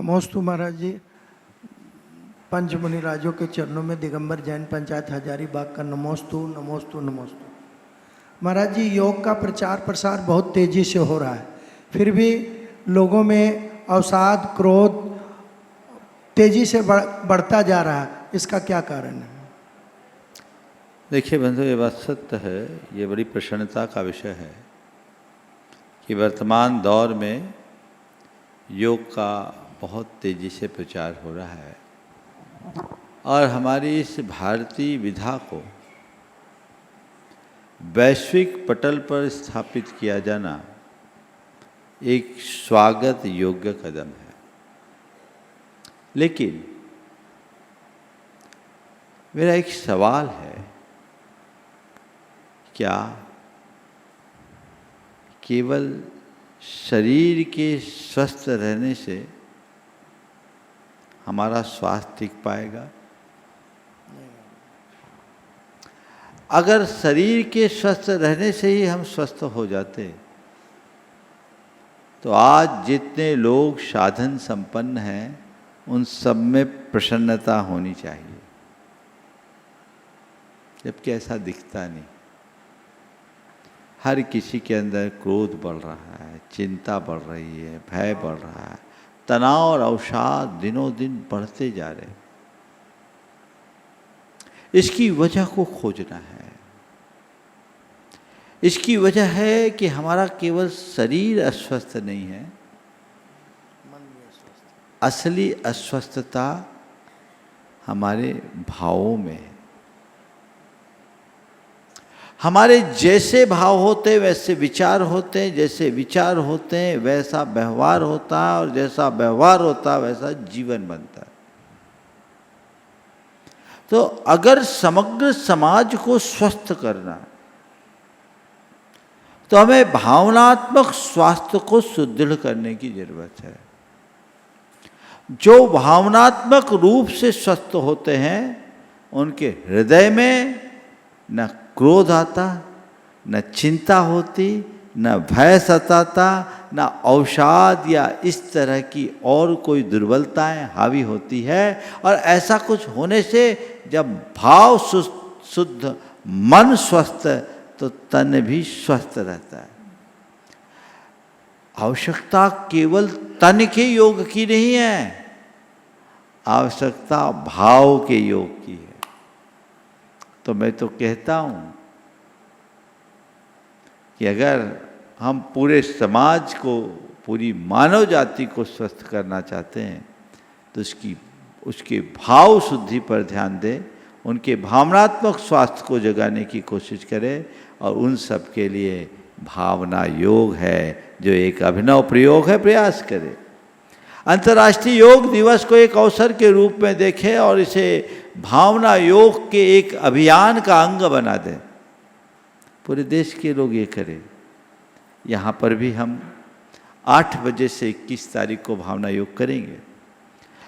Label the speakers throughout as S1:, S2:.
S1: नमोस्तु महाराज जी। पंचमुनि राजों के चरणों में दिगंबर जैन पंचायत हजारीबाग का नमोस्तु नमोस्तु नमोस्तु। महाराज जी, योग का प्रचार प्रसार बहुत तेजी से हो रहा है, फिर भी लोगों में अवसाद क्रोध तेजी से बढ़ता जा रहा है, इसका क्या कारण है?
S2: देखिए बंधु, ये बात सत्य है, ये बड़ी प्रसन्नता का विषय है कि वर्तमान दौर में योग का बहुत तेजी से प्रचार हो रहा है और हमारी इस भारतीय विधा को वैश्विक पटल पर स्थापित किया जाना एक स्वागत योग्य कदम है। लेकिन मेरा एक सवाल है, क्या केवल शरीर के स्वस्थ रहने से हमारा स्वास्थ्य टिक पाएगा? अगर शरीर के स्वस्थ रहने से ही हम स्वस्थ हो जाते तो आज जितने लोग साधन संपन्न हैं उन सब में प्रसन्नता होनी चाहिए, जबकि ऐसा दिखता नहीं। हर किसी के अंदर क्रोध बढ़ रहा है, चिंता बढ़ रही है, भय बढ़ रहा है, तनाव और अवसाद दिनों दिन बढ़ते जा रहे हैं। इसकी वजह को खोजना है। इसकी वजह है कि हमारा केवल शरीर अस्वस्थ नहीं है, असली अस्वस्थता हमारे भावों में है। हमारे जैसे भाव होते वैसे विचार होते हैं, जैसे विचार होते हैं वैसा व्यवहार होता है, और जैसा व्यवहार होता है वैसा जीवन बनता है। तो अगर समग्र समाज को स्वस्थ करना है तो हमें भावनात्मक स्वास्थ्य को सुदृढ़ करने की जरूरत है। जो भावनात्मक रूप से स्वस्थ होते हैं उनके हृदय में न क्रोध आता, न चिंता होती, न भय सताता, न अवसाद या इस तरह की और कोई दुर्बलताएं हावी होती है। और ऐसा कुछ होने से जब भाव शुद्ध, मन स्वस्थ, तो तन भी स्वस्थ रहता है। आवश्यकता केवल तन के योग की नहीं है, आवश्यकता भाव के योग की है। तो मैं तो कहता हूँ कि अगर हम पूरे समाज को, पूरी मानव जाति को स्वस्थ करना चाहते हैं तो उसके भाव शुद्धि पर ध्यान दें, उनके भावनात्मक स्वास्थ्य को जगाने की कोशिश करें। और उन सब के लिए भावना योग है जो एक अभिनव प्रयोग है, प्रयास करें। अंतर्राष्ट्रीय योग दिवस को एक अवसर के रूप में देखें और इसे भावना योग के एक अभियान का अंग बना दें। पूरे देश के लोग ये करें। यहाँ पर भी हम 8 बजे से 21 तारीख को भावना योग करेंगे,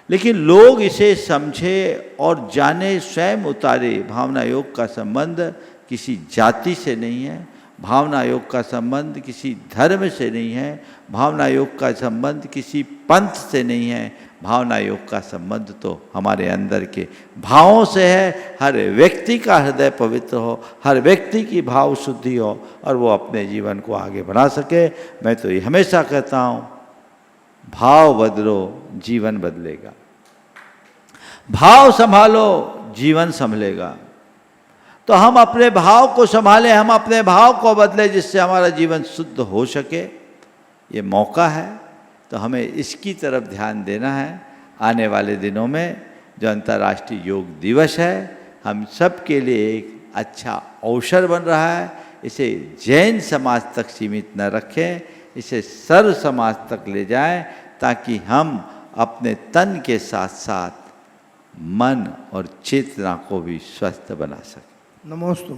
S2: लेकिन लोग इसे समझे और जाने, स्वयं उतारे। भावना योग का संबंध किसी जाति से नहीं है, भावना योग का संबंध किसी धर्म से नहीं है, भावना योग का संबंध किसी पंथ से नहीं है। भावना योग का संबंध तो हमारे अंदर के भावों से है। हर व्यक्ति का हृदय पवित्र हो, हर व्यक्ति की भाव शुद्धि हो और वो अपने जीवन को आगे बढ़ा सके। मैं तो ये हमेशा कहता हूँ, भाव बदलो जीवन बदलेगा, भाव संभालो जीवन संभलेगा। तो हम अपने भाव को संभालें, हम अपने भाव को बदलें, जिससे हमारा जीवन शुद्ध हो सके। ये मौका है, तो हमें इसकी तरफ ध्यान देना है। आने वाले दिनों में जो अंतर्राष्ट्रीय योग दिवस है, हम सब के लिए एक अच्छा अवसर बन रहा है। इसे जैन समाज तक सीमित न रखें, इसे सर्व समाज तक ले जाएं, ताकि हम अपने तन के साथ साथ मन और चेतना को भी स्वस्थ बना सकें।
S1: नमोस्तु।